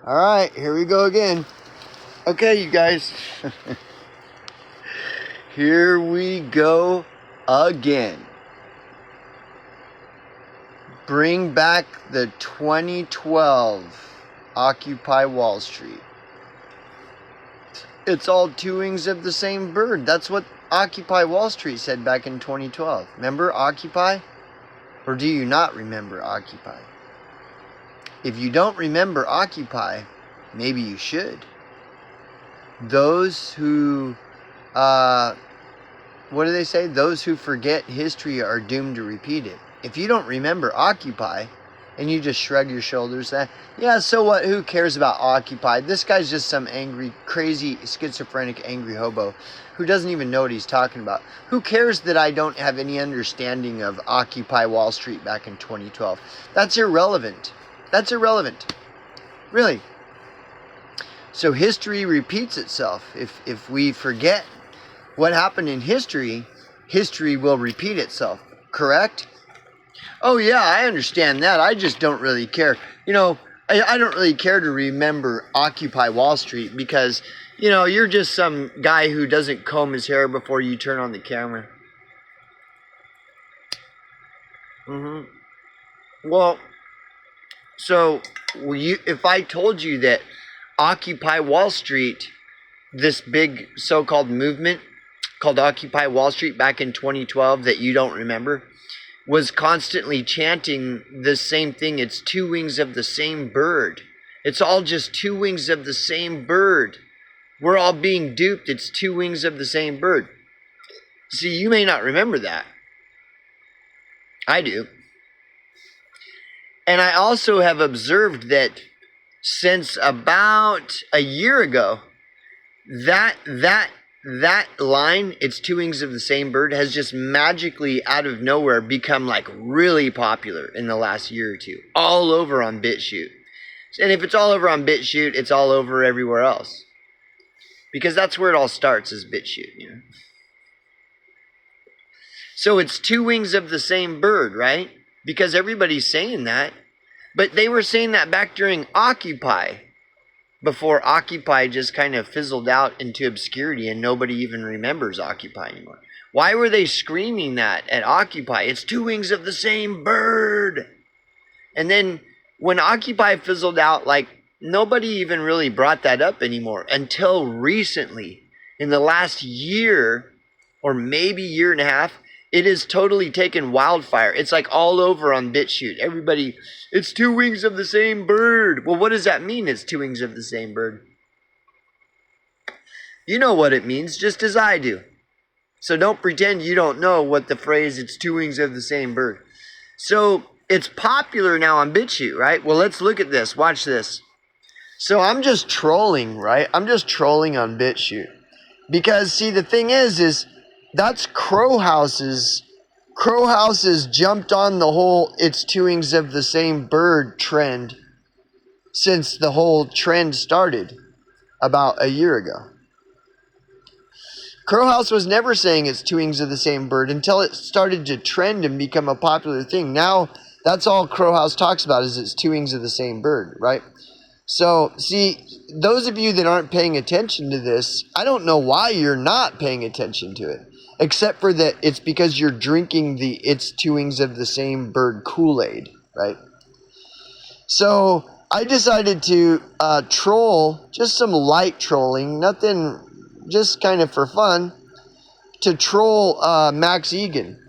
All right, here we go again. Okay, you guys. Here we go again. Bring back the 2012 Occupy Wall Street. It's all two wings of the same bird. That's what Occupy Wall Street said back in 2012. Remember Occupy? Or do you not remember Occupy? If you don't remember Occupy, maybe you should. Those who, what do they say? Those who forget history are doomed to repeat it. If you don't remember Occupy, and you just shrug your shoulders, yeah, so what? Who cares about Occupy? This guy's just some angry, crazy, schizophrenic, angry hobo who doesn't even know what he's talking about. Who cares that I don't have any understanding of Occupy Wall Street back in 2012? That's irrelevant. That's irrelevant. Really. So history repeats itself. If we forget what happened in history, history will repeat itself. Correct? Oh yeah, I understand that. I just don't really care. You know, I don't really care to remember Occupy Wall Street because, you know, you're just some guy who doesn't comb his hair before you turn on the camera. Well, so if I told you that Occupy Wall Street, this big so-called movement called Occupy Wall Street back in 2012 that you don't remember, was constantly chanting the same thing. It's two wings of the same bird. It's all just two wings of the same bird. We're all being duped. It's two wings of the same bird. See, you may not remember that. I do. And I also have observed that since about a year ago, that line, it's two wings of the same bird, has just magically out of nowhere become like really popular in the last year or two. All over on BitChute. And if it's all over on BitChute, it's all over everywhere else. Because that's where it all starts, is BitChute, you know. So it's two wings of the same bird, right? Because everybody's saying that. But they were saying that back during Occupy, before Occupy just kind of fizzled out into obscurity and nobody even remembers Occupy anymore. Why were they screaming that at Occupy? It's two wings of the same bird. And then when Occupy fizzled out, like, nobody even really brought that up anymore until recently. In the last year, or maybe year and a half, it has totally taken wildfire. It's like all over on BitChute. Everybody, it's two wings of the same bird. Well, what does that mean, it's two wings of the same bird? You know what it means, just as I do. So don't pretend you don't know what the phrase, it's two wings of the same bird. So it's popular now on BitChute, right? Well, let's look at this. Watch this. So I'm just trolling, right? I'm just trolling on BitChute. Because, see, the thing is that's Crow House's. Crow House's jumped on the whole it's two wings of the same bird trend since the whole trend started about a year ago. Crow House was never saying it's two wings of the same bird until it started to trend and become a popular thing. Now, that's all Crow House talks about, is it's two wings of the same bird, right? So, see, those of you that aren't paying attention to this, I don't know why you're not paying attention to it. Except for that it's because you're drinking the it's two wings of the same bird Kool-Aid, right? So, I decided to troll, just some light trolling, nothing, just kind of for fun, to troll Max Egan.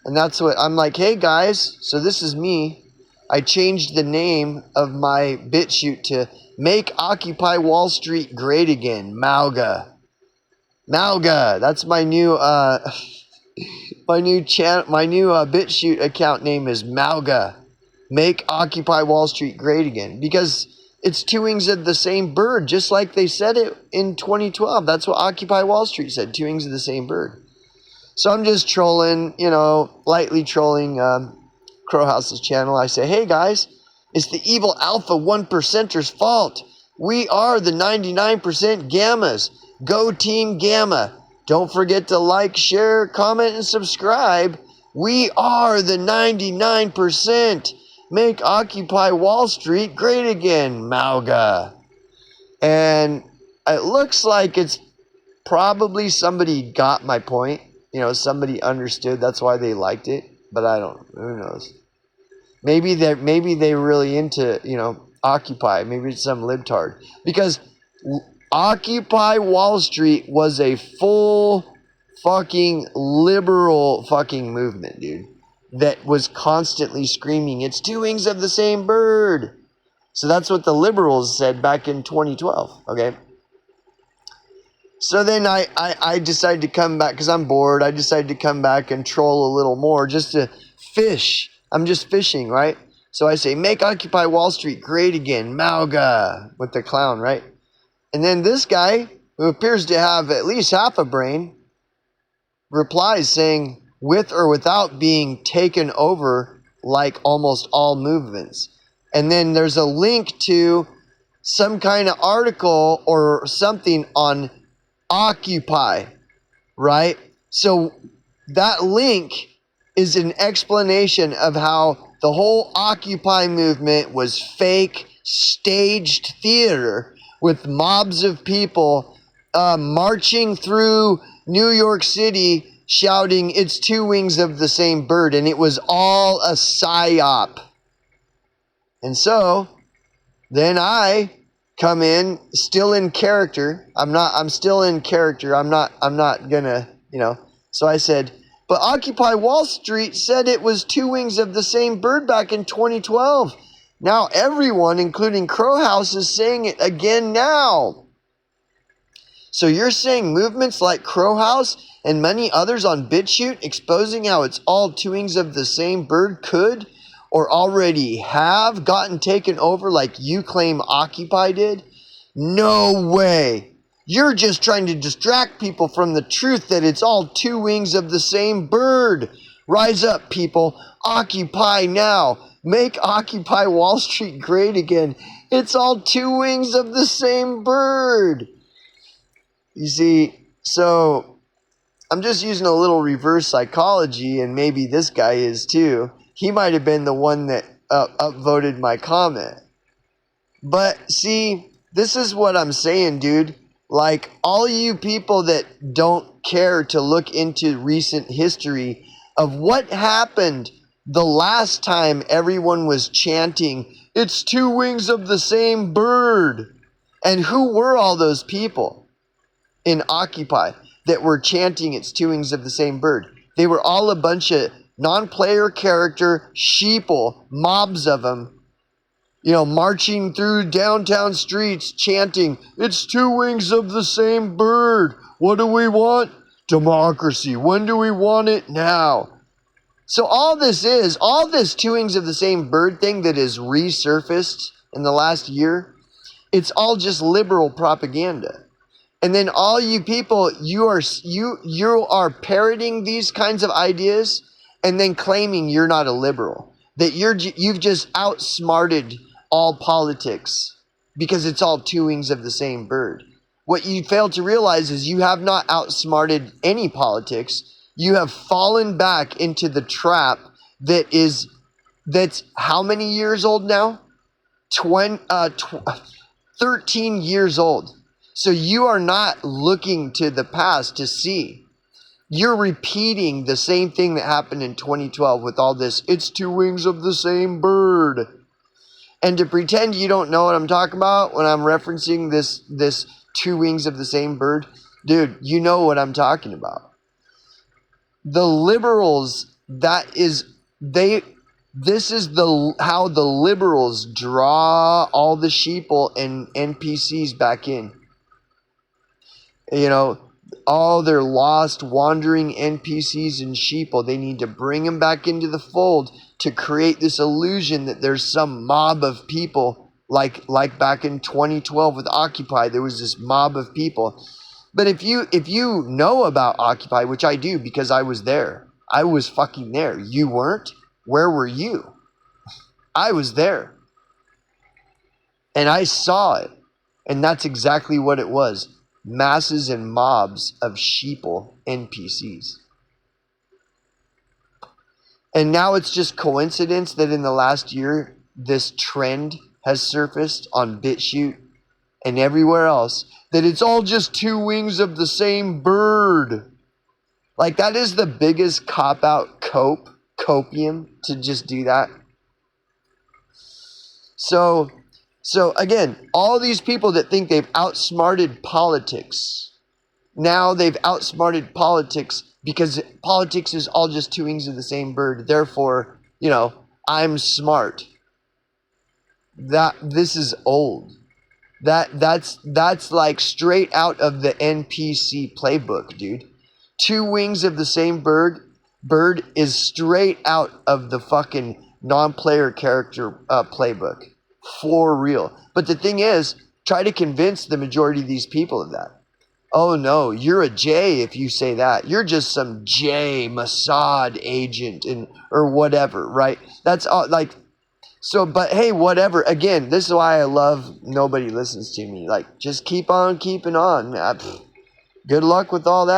And that's what, I'm like, hey guys, so this is me. I changed the name of my BitChute to Make Occupy Wall Street Great Again, MAUGA. MAUGA, that's my new BitChute account name is MAUGA. Make Occupy Wall Street Great Again. Because it's two wings of the same bird, just like they said it in 2012. That's what Occupy Wall Street said, two wings of the same bird. So I'm just trolling, you know, lightly trolling Crow House's channel. I say, hey guys, it's the evil alpha 1%ers' fault. We are the 99% gammas. Go Team Gamma. Don't forget to like, share, comment, and subscribe. We are the 99%. make Occupy Wall Street great again, MAGA. And it looks like it's probably somebody got my point. You know, somebody understood. That's why they liked it. But I don't. Who knows? Maybe they're really into, you know, Occupy. Maybe it's some libtard. Because Occupy Wall Street was a full fucking liberal fucking movement, dude. That was constantly screaming, it's two wings of the same bird. So that's what the liberals said back in 2012, okay? So then I decided to come back, because I'm bored. I decided to come back and troll a little more just to fish. I'm just fishing, right? So I say, make Occupy Wall Street great again, MAGA, with the clown, right? And then this guy, who appears to have at least half a brain, replies saying, with or without being taken over like almost all movements. And then there's a link to some kind of article or something on Occupy, right? So that link is an explanation of how the whole Occupy movement was fake, staged theater with mobs of people marching through New York City shouting, it's two wings of the same bird. And it was all a psyop. And so then I come in still in character. I'm still in character. I'm not gonna, you know. So I said, but Occupy Wall Street said it was two wings of the same bird back in 2012. Now everyone, including Crow House, is saying it again now. So you're saying movements like Crow House and many others on BitChute exposing how it's all two wings of the same bird could or already have gotten taken over like you claim Occupy did? No way. You're just trying to distract people from the truth that it's all two wings of the same bird. Rise up, people. Occupy now. Make Occupy Wall Street great again. It's all two wings of the same bird. You see, so I'm just using a little reverse psychology, and maybe this guy is too. He might have been the one that upvoted my comment. But see, this is what I'm saying, dude. Like, all you people that don't care to look into recent history of what happened the last time everyone was chanting, it's two wings of the same bird. And who were all those people in Occupy that were chanting it's two wings of the same bird? They were all a bunch of non-player character sheeple, mobs of them, you know, marching through downtown streets chanting, it's two wings of the same bird. What do we want? Democracy. When do we want it? Now. So all this two wings of the same bird thing that is resurfaced in the last year, it's all just liberal propaganda. And then all you people, you are parroting these kinds of ideas and then claiming you're not a liberal. That you've just outsmarted all politics because it's all two wings of the same bird. What you fail to realize is you have not outsmarted any politics. You have fallen back into the trap that's how many years old now? 13 years old. So you are not looking to the past to see. You're repeating the same thing that happened in 2012 with all this, it's two wings of the same bird. And to pretend you don't know what I'm talking about when I'm referencing this two wings of the same bird, dude, you know what I'm talking about. The liberals, this is how the liberals draw all the sheeple and NPCs back in. You know, all their lost, wandering NPCs and sheeple, they need to bring them back into the fold to create this illusion that there's some mob of people, like back in 2012 with Occupy, there was this mob of people. But if you know about Occupy, which I do because I was there, I was fucking there. You weren't? Where were you? I was there. And I saw it. And that's exactly what it was. Masses and mobs of sheeple NPCs. And now it's just coincidence that in the last year, this trend has surfaced on BitChute and everywhere else, that it's all just two wings of the same bird. Like, that is the biggest cop-out copium to just do that. So again, all these people that think they've outsmarted politics, now they've outsmarted politics because politics is all just two wings of the same bird. Therefore, I'm smart. This is old. That's like straight out of the NPC Playbook, dude. Two wings of the same bird is straight out of the fucking non-player character playbook. For real. But the thing is, try to convince the majority of these people of that. Oh no, you're a J if you say that. You're just some J Mossad agent or whatever, right? That's all, like, so, but hey, whatever. Again, this is why I love nobody listens to me. Like, just keep on keeping on. Good luck with all that.